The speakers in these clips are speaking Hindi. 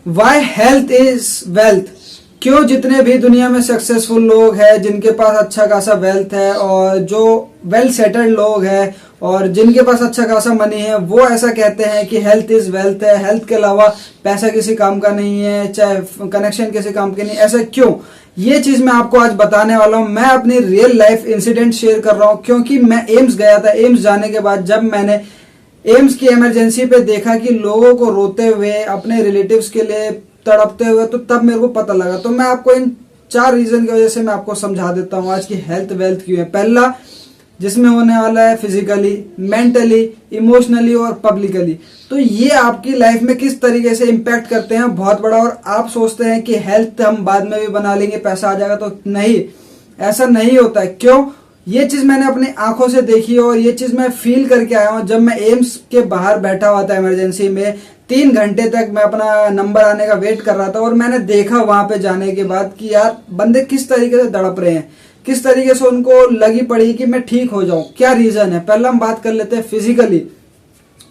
Y health is wealth. क्यों जितने भी दुनिया में सक्सेसफुल लोग हैं, जिनके पास अच्छा खासा वेल्थ है और जो वेल सेटल्ड लोग हैं और जिनके पास अच्छा खासा मनी है, वो ऐसा कहते हैं कि हेल्थ इज वेल्थ है। हेल्थ के अलावा पैसा किसी काम का नहीं है, चाहे कनेक्शन किसी काम के नहीं। ऐसा क्यों? ये चीज मैं आपको आज बताने वाला हूं। मैं अपनी रियल लाइफ इंसिडेंट शेयर कर रहा हूं, क्योंकि मैं एम्स गया था। एम्स जाने के बाद जब मैंने एम्स की इमरजेंसी पे देखा कि लोगों को रोते हुए, अपने रिलेटिव्स के लिए तड़पते हुए, तो तब मेरे को पता लगा। तो मैं आपको इन 4 रीजन की वजह से मैं आपको समझा देता हूँ आज की हेल्थ वेल्थ क्यों है। पहला जिसमें होने वाला है फिजिकली, मेंटली, इमोशनली और पब्लिकली। तो ये आपकी लाइफ में किस तरीके से इम्पैक्ट करते हैं बहुत बड़ा। और आप सोचते हैं कि हेल्थ हम बाद में भी बना लेंगे, पैसा आ जाएगा, तो नहीं, ऐसा नहीं होता है। क्यों? ये चीज मैंने अपनी आंखों से देखी और ये चीज मैं फील करके आया हूं। जब मैं एम्स के बाहर बैठा हुआ था इमरजेंसी में, 3 घंटे तक मैं अपना नंबर आने का वेट कर रहा था और मैंने देखा वहां पे जाने के बाद कि यार बंदे किस तरीके से तड़प रहे हैं, किस तरीके से उनको लगी पड़ी कि मैं ठीक हो जाऊं। क्या रीजन है? पहला हम बात कर लेते हैं फिजिकली।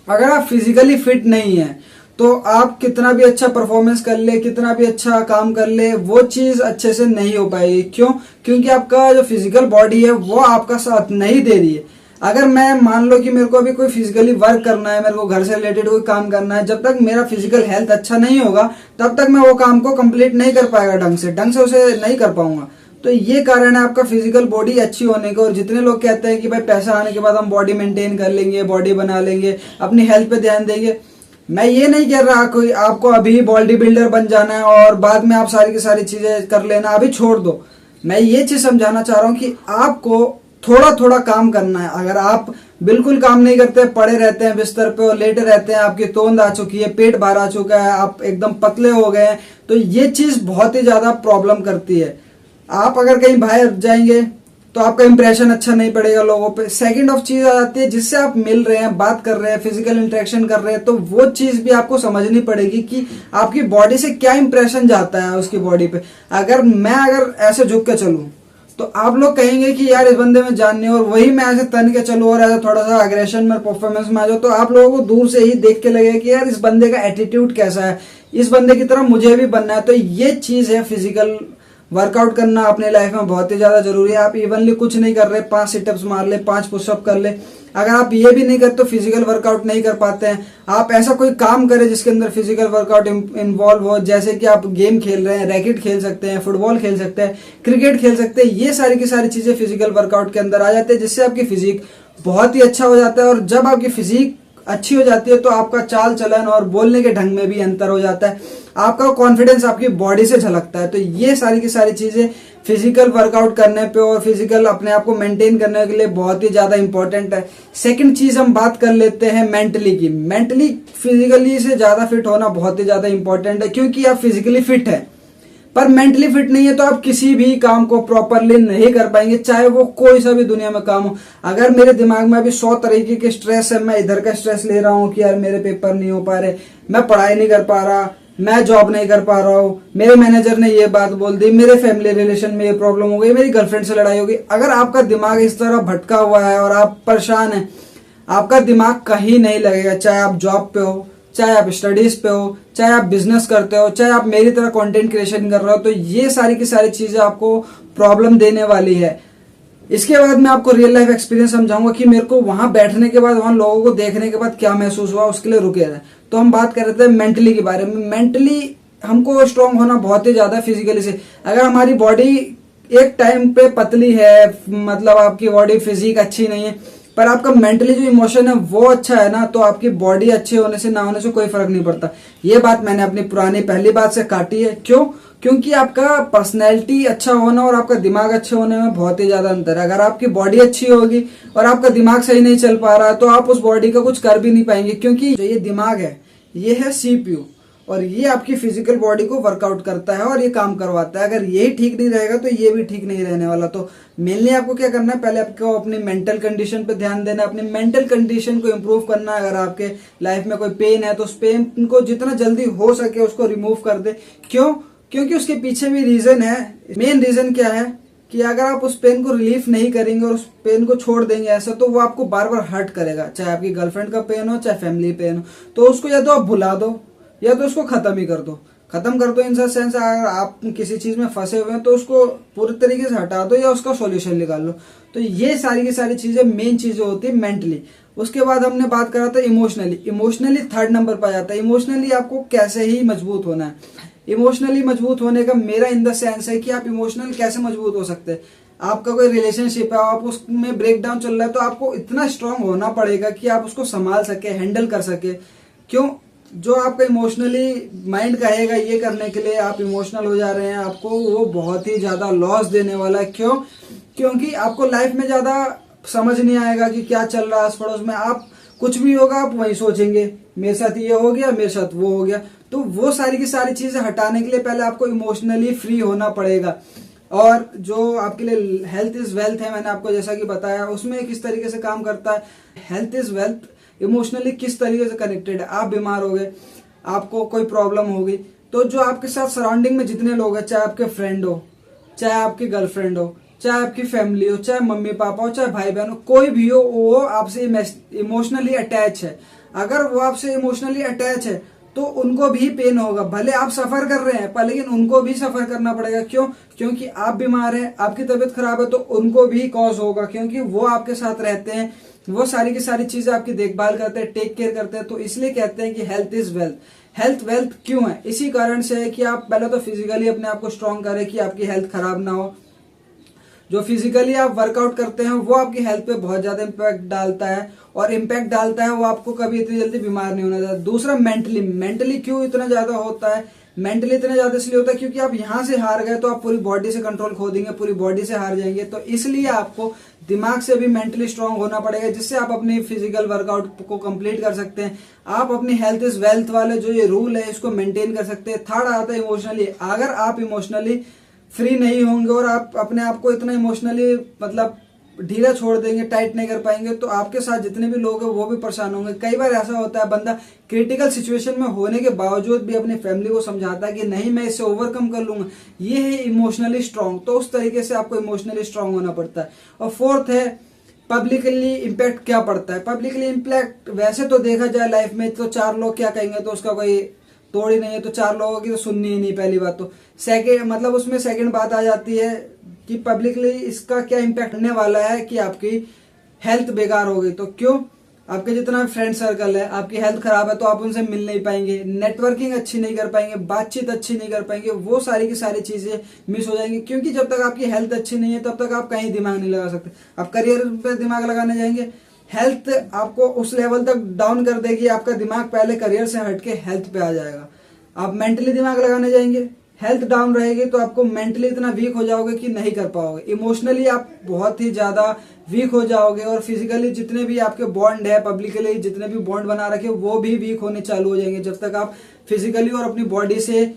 अगर आप फिजिकली फिट नहीं है तो आप कितना भी अच्छा परफॉर्मेंस कर ले, कितना भी अच्छा काम कर ले, वो चीज अच्छे से नहीं हो पाएगी। क्यों? क्योंकि आपका जो फिजिकल बॉडी है वो आपका साथ नहीं दे रही है। अगर मैं मान लो कि मेरे को अभी कोई फिजिकली वर्क करना है, मेरे को घर से रिलेटेड कोई काम करना है, जब तक मेरा फिजिकल हेल्थ अच्छा नहीं होगा तब तक मैं वो काम को कंप्लीट नहीं कर पाएगा, ढंग से उसे नहीं कर पाऊंगा। तो ये कारण है आपका फिजिकल बॉडी अच्छी होने का। और जितने लोग कहते हैं कि भाई पैसा आने के बाद हम बॉडी मेंटेन कर लेंगे, बॉडी बना लेंगे, अपनी हेल्थ पे ध्यान देंगे, मैं ये नहीं कह रहा कोई आपको अभी बॉडी बिल्डर बन जाना है और बाद में आप सारी की सारी चीजें कर लेना, अभी छोड़ दो। मैं ये चीज समझाना चाह रहा हूं कि आपको थोड़ा थोड़ा काम करना है। अगर आप बिल्कुल काम नहीं करते, पड़े रहते हैं बिस्तर पे और लेटे रहते हैं, आपकी तोंद आ चुकी है, पेट बाहर आ चुका है, आप एकदम पतले हो गए हैं, तो ये चीज बहुत ही ज्यादा प्रॉब्लम करती है। आप अगर कहीं बाहर जाएंगे तो आपका इंप्रेशन अच्छा नहीं पड़ेगा लोगों पे। सेकंड ऑफ चीज आ जाती है, जिससे आप मिल रहे हैं, बात कर रहे हैं, फिजिकल इंटरेक्शन कर रहे हैं, तो वो चीज भी आपको समझनी पड़ेगी कि आपकी बॉडी से क्या इंप्रेशन जाता है उसकी बॉडी पे। अगर ऐसे झुक के चलूं तो आप लोग कहेंगे कि यार इस बंदे में जान नहीं, और वही मैं ऐसे तन के चलूं और ऐसे थोड़ा सा अग्रेशन में, परफॉर्मेंस में आ जाऊं, तो आप लोगों को दूर से ही देख के लगेगा कि यार इस बंदे का एटीट्यूड कैसा है, इस बंदे की तरह मुझे भी बनना है। तो ये चीज है, फिजिकल वर्कआउट करना अपने लाइफ में बहुत ही ज्यादा जरूरी है। आप इवनली कुछ नहीं कर रहे, 5 सिटअप्स मार ले, 5 पुशअप कर ले, अगर आप ये भी नहीं करते तो फिजिकल वर्कआउट नहीं कर पाते हैं। आप ऐसा कोई काम करें जिसके अंदर फिजिकल वर्कआउट इन्वॉल्व हो, जैसे कि आप गेम खेल रहे हैं, रैकेट खेल सकते हैं, फुटबॉल खेल सकते हैं, क्रिकेट खेल सकते हैं। ये सारी की सारी चीजें फिजिकल वर्कआउट के अंदर आ जाती है, जिससे आपकी फिजिक बहुत ही अच्छा हो जाता है। और जब आपकी फिजिक अच्छी हो जाती है तो आपका चाल चलन और बोलने के ढंग में भी अंतर हो जाता है, आपका कॉन्फिडेंस आपकी बॉडी से झलकता है। तो ये सारी की सारी चीजें फिजिकल वर्कआउट करने पे और फिजिकल अपने आप को मेंटेन करने के लिए बहुत ही ज्यादा इंपॉर्टेंट है। सेकंड चीज हम बात कर लेते हैं मेंटली की। मेंटली फिजिकली से ज्यादा फिट होना बहुत ही ज्यादा इंपॉर्टेंट है, क्योंकि आप फिजिकली फिट है पर मेंटली फिट नहीं है तो आप किसी भी काम को प्रॉपरली नहीं कर पाएंगे, चाहे वो कोई सा भी दुनिया में काम हो। अगर मेरे दिमाग में अभी 100 तरीके के स्ट्रेस है, मैं इधर का स्ट्रेस ले रहा हूँ कि यार मेरे पेपर नहीं हो पा रहे, मैं पढ़ाई नहीं कर पा रहा, मैं जॉब नहीं कर पा रहा हूँ, मेरे मैनेजर ने ये बात बोल दी, मेरे फैमिली रिलेशन में ये प्रॉब्लम हो गई, मेरी गर्लफ्रेंड से लड़ाई हो गई। अगर आपका दिमाग इस तरह भटका हुआ है और आप परेशान हैं, आपका दिमाग कहीं नहीं लगेगा। चाहे आप जॉब पे हो, चाहे आप स्टडीज पे हो, चाहे आप बिजनेस करते हो, चाहे आप मेरी तरह कंटेंट क्रिएशन कर रहे हो, तो ये सारी की सारी चीजें आपको प्रॉब्लम देने वाली है। इसके बाद मैं आपको रियल लाइफ एक्सपीरियंस समझाऊंगा कि मेरे को वहां बैठने के बाद, वहां लोगों को देखने के बाद क्या महसूस हुआ, उसके लिए रुके रहे। तो हम बात कर रहे थे मेंटली के बारे में। मेंटली हमको स्ट्रांग होना बहुत ही ज्यादा फिजिकली से। अगर हमारी बॉडी एक टाइम पे पतली है, मतलब आपकी बॉडी फिजिक अच्छी नहीं है, पर आपका मेंटली जो इमोशन है वो अच्छा है ना, तो आपकी बॉडी अच्छे होने से ना होने से कोई फर्क नहीं पड़ता। ये बात मैंने अपनी पुरानी पहली बात से काटी है। क्यों? क्योंकि आपका पर्सनैलिटी अच्छा होना और आपका दिमाग अच्छे होने में बहुत ही ज्यादा अंतर है। अगर आपकी बॉडी अच्छी होगी और आपका दिमाग सही नहीं चल पा रहा है तो आप उस बॉडी का कुछ कर भी नहीं पाएंगे, क्योंकि जो ये दिमाग है ये है सीपीयू और ये आपकी फिजिकल बॉडी को वर्कआउट करता है और ये काम करवाता है। अगर यही ठीक नहीं रहेगा तो ये भी ठीक नहीं रहने वाला। तो मेनली आपको क्या करना है, पहले आपको अपनी मेंटल कंडीशन पे ध्यान देना है, अपनी मेंटल कंडीशन को इम्प्रूव करना है। अगर आपके लाइफ में कोई पेन है तो उस पेन को जितना जल्दी हो सके उसको रिमूव कर दे। क्यों? क्योंकि उसके पीछे भी रीजन है। मेन रीजन क्या है कि अगर आप उस पेन को रिलीफ नहीं करेंगे और उस पेन को छोड़ देंगे ऐसा, तो वो आपको बार बार हर्ट करेगा। चाहे आपकी गर्लफ्रेंड का पेन हो, चाहे फैमिली पेन हो, तो उसको या तो आप भुला दो या तो उसको खत्म ही कर दो। खत्म कर दो। इन द सेंस अगर आप किसी चीज में फंसे हुए हैं तो उसको पूरी तरीके से हटा दो या उसका सॉल्यूशन निकाल लो। तो ये सारी की सारी चीजें मेन चीजें होती है मेंटली। उसके बाद हमने बात करा था इमोशनली। इमोशनली थर्ड नंबर पर जाता है। इमोशनली आपको कैसे ही मजबूत होना है। इमोशनली मजबूत होने का मेरा इन द सेंस है कि आप इमोशनल कैसे मजबूत हो सकते हैं। आपका कोई रिलेशनशिप है, आप उसमें ब्रेक डाउन चल रहा है, तो आपको इतना स्ट्रांग होना पड़ेगा कि आप उसको संभाल सके, हैंडल कर सके। क्यों? जो आपका इमोशनली माइंड कहेगा ये करने के लिए आप इमोशनल हो जा रहे हैं, आपको वो बहुत ही ज्यादा लॉस देने वाला है। क्यों? क्योंकि आपको लाइफ में ज्यादा समझ नहीं आएगा कि क्या चल रहा है आस पड़ोस में। आप कुछ भी होगा आप वही सोचेंगे, मेरे साथ ये हो गया, मेरे साथ वो हो गया। तो वो सारी की सारी चीजें हटाने के लिए पहले आपको इमोशनली फ्री होना पड़ेगा। और जो आपके लिए हेल्थ इज वेल्थ है, मैंने आपको जैसा कि बताया, उसमें किस तरीके से काम करता है। हेल्थ इज वेल्थ इमोशनली किस तरीके से कनेक्टेड है। आप बीमार हो गए, आपको कोई प्रॉब्लम हो गई, तो जो आपके साथ सराउंडिंग में जितने लोग हैं, चाहे आपके फ्रेंड हो, चाहे आपकी गर्लफ्रेंड हो, चाहे आपकी फैमिली हो, चाहे मम्मी पापा हो, चाहे भाई बहन हो, कोई भी हो, वो आपसे इमोशनली अटैच है। अगर वो आपसे इमोशनली अटैच है तो उनको भी पेन होगा। भले आप सफर कर रहे हैं पर लेकिन उनको भी सफर करना पड़ेगा। क्यों? क्योंकि आप बीमार हैं, आपकी तबीयत खराब है, तो उनको भी कॉज होगा, क्योंकि वो आपके साथ रहते हैं, वो सारी की सारी चीजें आपकी देखभाल करते हैं, टेक केयर करते हैं। तो इसलिए कहते हैं कि health is wealth. Health wealth क्यों है? इसी कारण से है कि आप पहले तो फिजिकली अपने आप को स्ट्रांग करें कि आपकी हेल्थ खराब ना हो। जो फिजिकली आप वर्कआउट करते हैं वो आपकी हेल्थ पे बहुत ज्यादा इम्पैक्ट डालता है, और इम्पैक्ट डालता है वो आपको कभी इतनी जल्दी बीमार नहीं होना चाहता। दूसरा मेंटली। मेंटली क्यों इतना ज्यादा होता है? मेंटली इतना ज्यादा इसलिए होता है क्योंकि आप यहाँ से हार गए तो आप पूरी बॉडी से कंट्रोल खो देंगे, पूरी बॉडी से हार जाएंगे। तो इसलिए आपको दिमाग से भी मेंटली स्ट्रांग होना पड़ेगा, जिससे आप अपनी फिजिकल वर्कआउट को कंप्लीट कर सकते हैं। आप अपनी हेल्थ इज वेल्थ वाले जो ये रूल है इसको मेंटेन कर सकते हैं। थर्ड आता है इमोशनली। अगर आप इमोशनली फ्री नहीं होंगे और आप अपने आप को इतना इमोशनली मतलब ढीला छोड़ देंगे, टाइट नहीं कर पाएंगे, तो आपके साथ जितने भी लोग हैं वो भी परेशान होंगे। कई बार ऐसा होता है बंदा क्रिटिकल सिचुएशन में होने के बावजूद भी अपनी फैमिली को समझाता है कि नहीं मैं इससे ओवरकम कर लूंगा। ये है इमोशनली स्ट्रांग। तो उस तरीके से आपको इमोशनली स्ट्रांग होना पड़ता है। और फोर्थ है पब्लिकली इम्पैक्ट क्या पड़ता है। पब्लिकली इम्पैक्ट वैसे तो देखा जाए लाइफ में तो चार लोग क्या कहेंगे तो उसका कोई तोड़ ही नहीं है, तो चार लोगों की तो सुननी ही नहीं पहली बात तो। सेकेंड मतलब उसमें सेकेंड बात आ जाती है कि पब्लिकली इसका क्या इम्पैक्ट होने वाला है कि आपकी हेल्थ बेकार हो गई। तो क्यों? आपके जितना फ्रेंड सर्कल है, आपकी हेल्थ खराब है तो आप उनसे मिल नहीं पाएंगे, नेटवर्किंग अच्छी नहीं कर पाएंगे, बातचीत अच्छी नहीं कर पाएंगे, वो सारी की सारी चीजें मिस हो जाएंगी। क्योंकि जब तक आपकी हेल्थ अच्छी नहीं है तब तक आप कहीं दिमाग नहीं लगा सकते। आप करियर पे दिमाग लगाने जाएंगे, हेल्थ आपको उस लेवल तक डाउन कर देगी, आपका दिमाग पहले करियर से हटके हेल्थ पे आ जाएगा। आप मेंटली दिमाग लगाने जाएंगे, हेल्थ डाउन रहेगी तो आपको मेंटली इतना वीक हो जाओगे कि नहीं कर पाओगे। इमोशनली आप बहुत ही ज्यादा वीक हो जाओगे, और फिजिकली जितने भी आपके बॉन्ड है, पब्लिकली जितने भी बॉन्ड बना रखे वो भी वीक होने चालू हो जाएंगे, जब तक आप फिजिकली और अपनी बॉडी से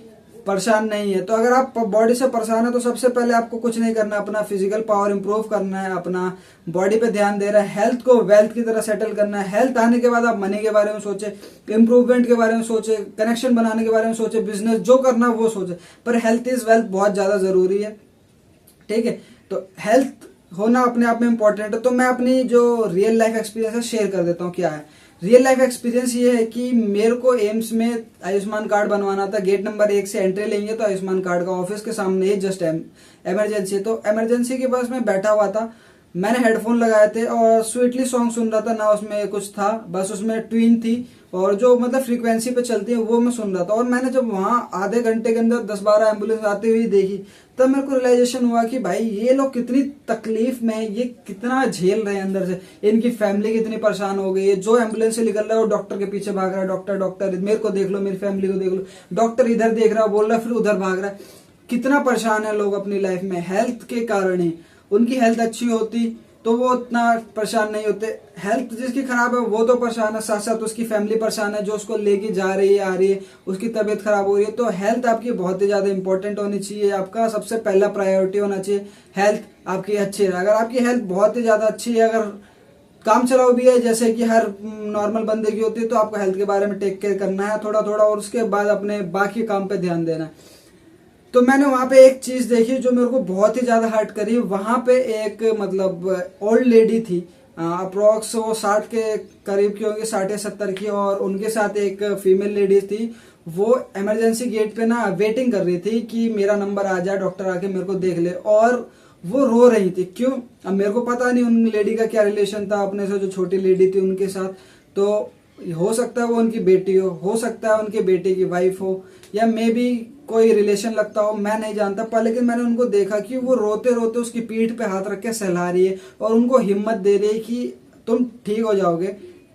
परेशान नहीं है। तो अगर आप बॉडी से परेशान है तो सबसे पहले आपको कुछ नहीं करना, अपना फिजिकल पावर इंप्रूव करना है, अपना बॉडी पे ध्यान दे रहा है, हेल्थ को वेल्थ की तरह सेटल करना है। हेल्थ आने के बाद आप मनी के बारे में सोचे, इम्प्रूवमेंट के बारे में सोचे, कनेक्शन बनाने के बारे में सोचे, बिजनेस जो करना वो सोचे, पर हेल्थ इज वेल्थ बहुत ज्यादा जरूरी है। ठीक है, तो हेल्थ होना अपने आप में इंपॉर्टेंट है। तो मैं अपनी जो रियल लाइफ एक्सपीरियंस है शेयर कर देता हूँ। क्या है रियल लाइफ एक्सपीरियंस? ये है कि मेरे को एम्स में आयुष्मान कार्ड बनवाना था। गेट नंबर 1 से एंट्री लेंगे तो आयुष्मान कार्ड का ऑफिस के सामने ही जस्ट इमरजेंसी। तो इमरजेंसी के पास मैं बैठा हुआ था, मैंने हेडफोन लगाए थे और स्वीटली सॉन्ग सुन रहा था ना, उसमें कुछ था, बस उसमें ट्यून थी और जो मतलब फ्रीक्वेंसी पे चलती है वो मैं सुन रहा था। और मैंने जब वहां आधे घंटे के अंदर 10-12 एम्बुलेंस आती हुई देखी तब मेरे को रियलाइजेशन हुआ कि भाई ये लोग कितनी तकलीफ में, ये कितना झेल रहे हैं अंदर से, इनकी फैमिली कितनी परेशान हो गई है। जो एम्बुलेंस से निकल रहा है वो डॉक्टर के पीछे भाग रहा है, डॉक्टर डॉक्टर मेरे को देख लो, मेरी फैमिली को देख लो। डॉक्टर इधर देख रहा है, बोल रहा है, फिर उधर भाग रहा है। कितना परेशान है लोग अपनी लाइफ में हेल्थ के कारण ही। उनकी हेल्थ अच्छी होती तो वो उतना परेशान नहीं होते। हेल्थ जिसकी खराब है वो तो परेशान है, साथ साथ उसकी फैमिली परेशान है जो उसको लेके जा रही है, आ रही है, उसकी तबीयत खराब हो रही है। तो हेल्थ आपकी बहुत ही ज्यादा इंपॉर्टेंट होनी चाहिए, आपका सबसे पहला प्रायोरिटी होना चाहिए हेल्थ आपकी अच्छी है। अगर आपकी हेल्थ बहुत ही ज्यादा अच्छी है, अगर काम चलाओ भी है जैसे कि हर नॉर्मल बंदे की होती है, तो आपको हेल्थ के बारे में टेक केयर करना है थोड़ा थोड़ा, और उसके बाद अपने बाकी काम पे ध्यान देना है। तो मैंने वहां पे एक चीज देखी जो मेरे को बहुत ही ज्यादा हर्ट करी। वहां पे एक मतलब ओल्ड लेडी थी, अप्रोक्स वो 60 के करीब की होंगी, 60 या 70 की, और उनके साथ एक फीमेल लेडीज थी। वो इमरजेंसी गेट पे ना वेटिंग कर रही थी कि मेरा नंबर आ जाए, डॉक्टर आके मेरे को देख ले, और वो रो रही थी। क्यों? अब मेरे को पता नहीं उन लेडी का क्या रिलेशन था अपने से जो छोटी लेडी थी उनके साथ। तो हो सकता है वो उनकी बेटी हो सकता है उनके बेटे की वाइफ हो, या मे बी कोई रिलेशन लगता हो, मैं नहीं जानता। पर लेकिन मैंने उनको देखा कि वो रोते रोते उसकी पीठ पे हाथ रख के सहला रही है और उनको हिम्मत दे रही है कि तुम ठीक हो जाओगे,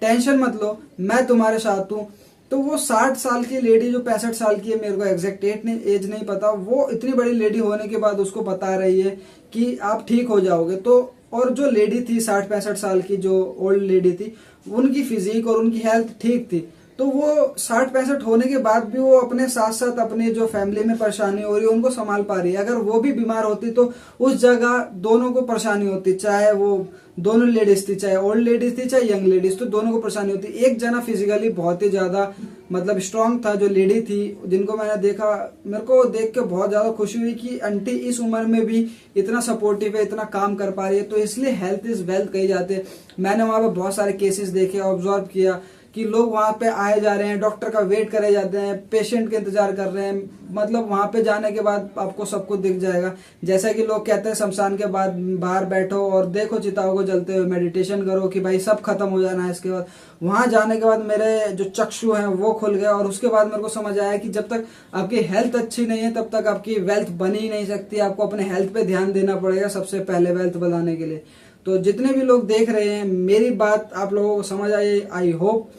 टेंशन मत लो, मैं तुम्हारे साथ हूँ। तो वो 60 साल की लेडी जो 65 साल की है, मेरे को एग्जैक्ट एज नहीं पता, वो इतनी बड़ी लेडी होने के बाद उसको बता रही है कि आप ठीक हो जाओगे। तो और जो लेडी थी 60-65 साल की, जो ओल्ड लेडी थी, उनकी फिजिक और उनकी हेल्थ ठीक थी। तो वो 60-65 होने के बाद भी वो अपने साथ साथ अपने जो फैमिली में परेशानी हो रही है उनको संभाल पा रही है। अगर वो भी बीमार होती तो उस जगह दोनों को परेशानी होती, चाहे वो दोनों लेडीज थी, चाहे ओल्ड लेडीज थी चाहे यंग लेडीज, तो दोनों को परेशानी होती। एक जना फिजिकली बहुत ही ज्यादा मतलब स्ट्रांग था, जो लेडी थी जिनको मैंने देखा, मेरे को देख के बहुत ज्यादा खुशी हुई कि आंटी इस उम्र में भी इतना सपोर्टिव है, इतना काम कर पा रही है। तो इसलिए हेल्थ इज वेल्थ कही जाते हैं। मैंने वहां पे बहुत सारे केसेस देखे, ऑब्जर्व किया कि लोग वहां पे आए जा रहे हैं, डॉक्टर का वेट करे जाते हैं, पेशेंट के इंतजार कर रहे हैं। मतलब वहां पे जाने के बाद आपको सब कुछ दिख जाएगा। जैसा कि लोग कहते हैं शमशान के बाद बाहर बैठो और देखो चिताओं को जलते हुए, मेडिटेशन करो कि भाई सब खत्म हो जाना है। इसके बाद वहां जाने के बाद मेरे जो चक्षु हैं वो खुल गए, और उसके बाद मेरे को समझ आया कि जब तक आपकी हेल्थ अच्छी नहीं है तब तक आपकी वेल्थ बनी ही नहीं सकती। आपको अपने हेल्थ पे ध्यान देना पड़ेगा सबसे पहले वेल्थ बनाने के लिए। तो जितने भी लोग देख रहे हैं, मेरी बात आप लोगों को समझ आई होप।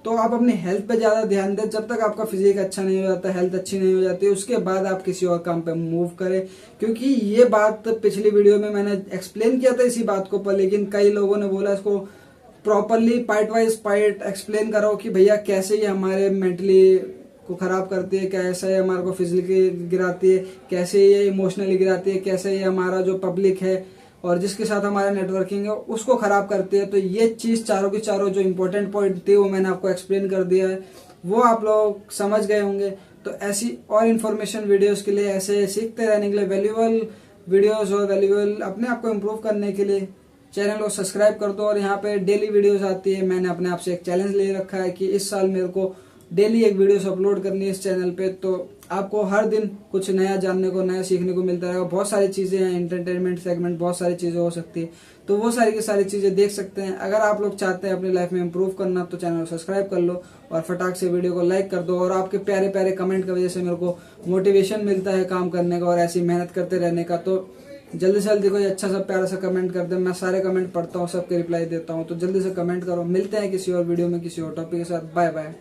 तो आप अपनी हेल्थ पे ज्यादा ध्यान दें। जब तक आपका फिजिक अच्छा नहीं हो जाता, हेल्थ अच्छी नहीं हो जाती, उसके बाद आप किसी और काम पे मूव करें। क्योंकि ये बात पिछली वीडियो में मैंने एक्सप्लेन किया था इसी बात को, पर लेकिन कई लोगों ने बोला इसको properly part wise part explain करो कि भैया कैसे ये हमारे मेंटली को खराब करती है, कैसे ये हमारे को फिजिकली गिराती है, कैसे ये इमोशनली गिराती है, कैसे ये हमारा जो पब्लिक है और जिसके साथ हमारा नेटवर्किंग है उसको खराब करती है। तो ये चीज चारों की चारों जो इंपॉर्टेंट पॉइंट थे वो मैंने आपको एक्सप्लेन कर दिया है, वो आप लोग समझ गए होंगे। तो ऐसी और इन्फॉर्मेशन वीडियोस के लिए, ऐसे सीखते रहने के लिए, वैल्यूएबल वीडियोस और वैल्यूएबल अपने आप को इम्प्रूव करने के लिए चैनल को सब्सक्राइब कर दो। और यहाँ पे डेली वीडियोस आती है। मैंने अपने आप से एक चैलेंज ले रखा है कि इस साल मेरे को डेली एक वीडियोस अपलोड करनी है इस चैनल पे। तो आपको हर दिन कुछ नया जानने को, नया सीखने को मिलता रहेगा। बहुत सारी चीजें हैं, एंटरटेनमेंट सेगमेंट, बहुत सारी चीजें हो सकती है। तो वो सारी की सारी चीजें देख सकते हैं। अगर आप लोग चाहते हैं अपनी लाइफ में इंप्रूव करना तो चैनल को सब्सक्राइब कर लो और फटाक से वीडियो को लाइक कर दो। और आपके प्यारे प्यारे कमेंट की वजह से मेरे को मोटिवेशन मिलता है काम करने का और ऐसी मेहनत करते रहने का। तो जल्दी से जल्दी कोई अच्छा सा प्यारा सा कमेंट कर दे। मैं सारे कमेंट पढ़ता हूँ, सबके रिप्लाई देता हूँ। तो जल्दी से कमेंट करो। मिलते हैं किसी और वीडियो में किसी और टॉपिक के साथ। Bye bye.